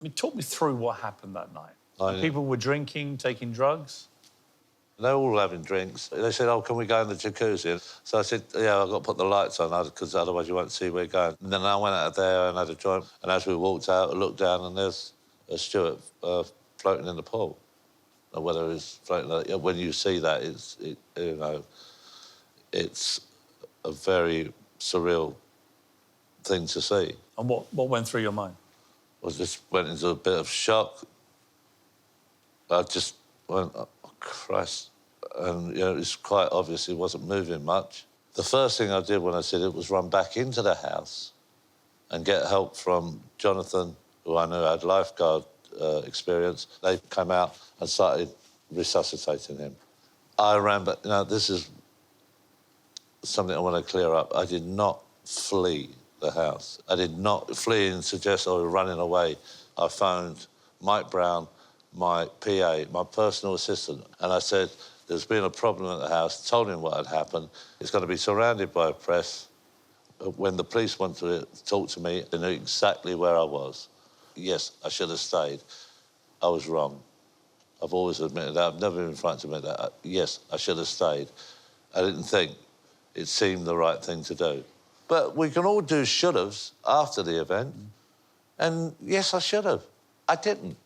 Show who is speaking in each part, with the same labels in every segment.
Speaker 1: I mean, talk me through what happened that night. People were drinking, taking drugs?
Speaker 2: They were all having drinks. They said, oh, can we go in the jacuzzi? So I said, yeah, I've got to put the lights on because otherwise you won't see where we're going. And then I went out of there and had a joint. And as we walked out, I looked down and there's a Stuart floating in the pool. Or whether it's floating... When you see that, it's a very surreal thing to see.
Speaker 1: And what went through your mind?
Speaker 2: I just went into a bit of shock. I just went, oh, Christ. And, it's quite obvious he wasn't moving much. The first thing I did when I said it was run back into the house and get help from Jonathan, who I knew had lifeguard experience. They came out and started resuscitating him. I ran back... this is something I want to clear up. I did not flee the house. I did not flee and suggest I was running away. I phoned Mike Brown, my PA, my personal assistant, and I said, there's been a problem at the house, told him what had happened. It's going to be surrounded by press. When the police went to talk to me, they knew exactly where I was. Yes, I should have stayed. I was wrong. I've always admitted that. I've never been frightened to admit that. Yes, I should have stayed. I didn't think it seemed the right thing to do. But we can all do should-haves after the event. And, yes, I should have. I didn't.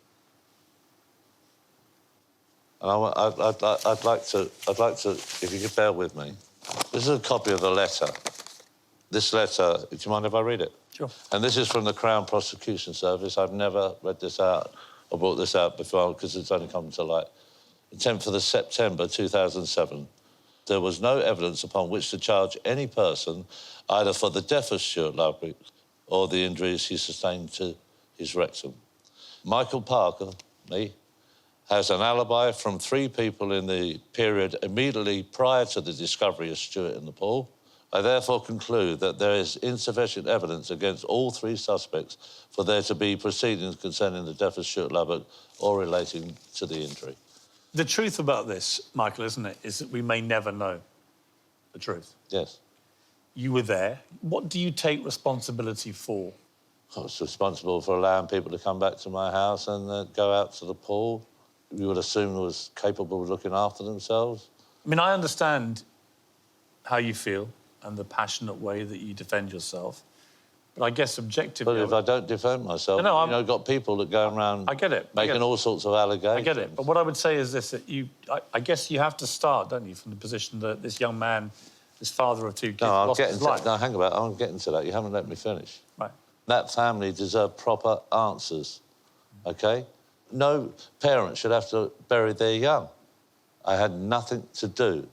Speaker 2: And I'd like to, if you could bear with me, this is a copy of the letter. This letter, do you mind if I read it?
Speaker 1: Sure.
Speaker 2: And this is from the Crown Prosecution Service. I've never read this out or brought this out before because it's only come to light. The 10th of September 2007. There was no evidence upon which to charge any person either for the death of Stuart Lubbock or the injuries he sustained to his rectum. Michael Parker, me, has an alibi from 3 people in the period immediately prior to the discovery of Stuart in the pool. I therefore conclude that there is insufficient evidence against all 3 suspects for there to be proceedings concerning the death of Stuart Lubbock or relating to the injury.
Speaker 1: The truth about this, Michael, isn't it, is that we may never know the truth.
Speaker 2: Yes.
Speaker 1: You were there. What do you take responsibility for?
Speaker 2: I was responsible for allowing people to come back to my house and go out to the pool. You would assume was capable of looking after themselves.
Speaker 1: I mean, I understand how you feel and the passionate way that you defend yourself, but I guess objectively...
Speaker 2: But if I don't defend myself, I've got people that go around...
Speaker 1: I get it.
Speaker 2: Making all sorts of allegations.
Speaker 1: I get it. But what I would say is this, that I guess you have to start, don't you, from the position that this young man, this father of 2 kids, lost his life.
Speaker 2: No, hang about. I'm getting to that. You haven't let me finish.
Speaker 1: Right.
Speaker 2: That family deserve proper answers, OK? No parent should have to bury their young. I had nothing to do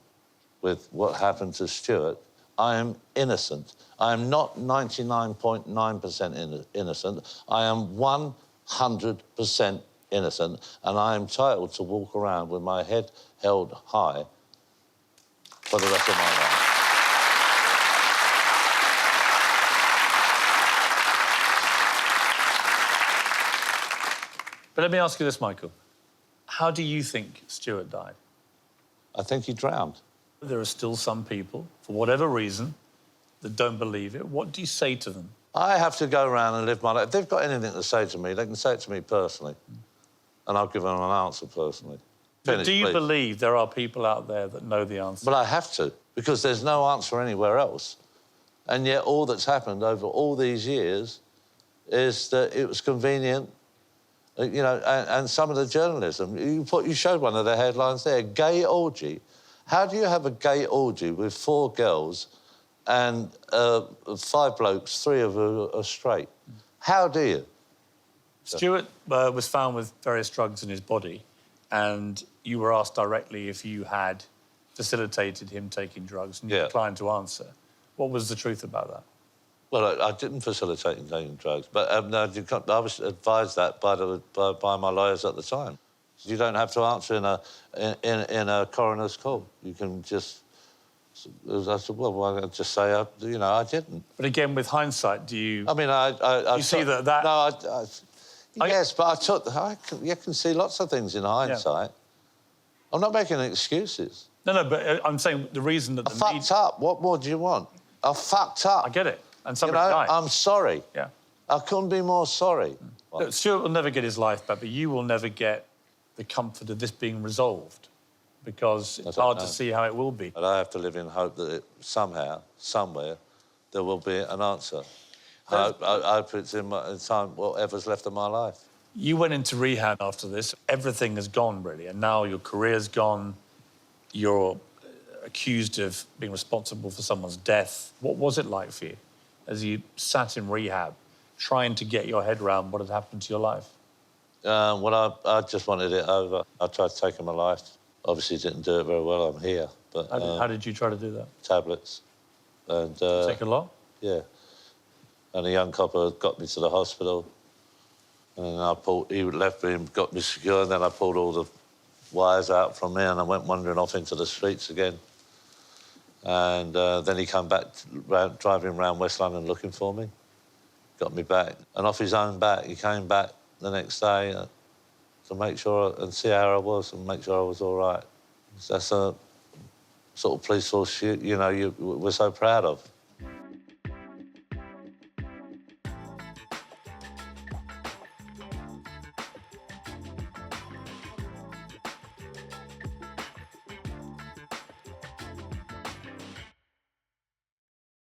Speaker 2: with what happened to Stuart. I am innocent. I am not 99.9% innocent. I am 100% innocent, and I am entitled to walk around with my head held high for the rest of my life.
Speaker 1: But let me ask you this, Michael. How do you think Stuart died?
Speaker 2: I think he drowned.
Speaker 1: There are still some people, for whatever reason, that don't believe it. What do you say to them?
Speaker 2: I have to go around and live my life. If they've got anything to say to me, they can say it to me personally, and I'll give them an answer personally.
Speaker 1: Finish, do you believe there are people out there that know the answer?
Speaker 2: But I have to, because there's no answer anywhere else. And yet all that's happened over all these years is that it was convenient, and some of the journalism. You showed one of the headlines there, gay orgy. How do you have a gay orgy with 4 girls and 5 blokes, 3 of them are straight? How do you?
Speaker 1: Stuart was found with various drugs in his body, and you were asked directly if you had facilitated him taking drugs, and you declined to answer. What was the truth about that?
Speaker 2: Well, I didn't facilitate him taking drugs, but I was advised that by my lawyers at the time. You don't have to answer in a coroner's court. You can just... I said, well, I'll just say, I didn't.
Speaker 1: But again, with hindsight, do you...
Speaker 2: I mean,
Speaker 1: you see that...
Speaker 2: No, yes, but you can see lots of things in hindsight. Yeah. I'm not making excuses.
Speaker 1: No, but I'm saying the reason that
Speaker 2: I fucked up. What more do you want? I fucked up.
Speaker 1: I get it. And somebody died.
Speaker 2: I'm sorry.
Speaker 1: Yeah.
Speaker 2: I couldn't be more sorry.
Speaker 1: Look, Stuart will never get his life back, but you will never get the comfort of this being resolved because it's hard to see how it will be.
Speaker 2: But I have to live in hope that somehow, somewhere, there will be an answer. I hope it's in time, whatever's left of my life.
Speaker 1: You went into rehab after this. Everything has gone, really, and now your career's gone. You're accused of being responsible for someone's death. What was it like for you as you sat in rehab, trying to get your head around what had happened to your life?
Speaker 2: Well, I just wanted it over. I tried taking my life. Obviously didn't do it very well. I'm here. But
Speaker 1: how did you try to do that?
Speaker 2: Tablets. And
Speaker 1: take a lot?
Speaker 2: Yeah. And a young copper got me to the hospital. And he left me and got me secure, and then I pulled all the wires out from me and I went wandering off into the streets again. And then he came back, driving around West London looking for me, got me back. And off his own back, he came back the next day to make sure and see how I was and make sure I was all right. That's a sort of police force, we're so proud of.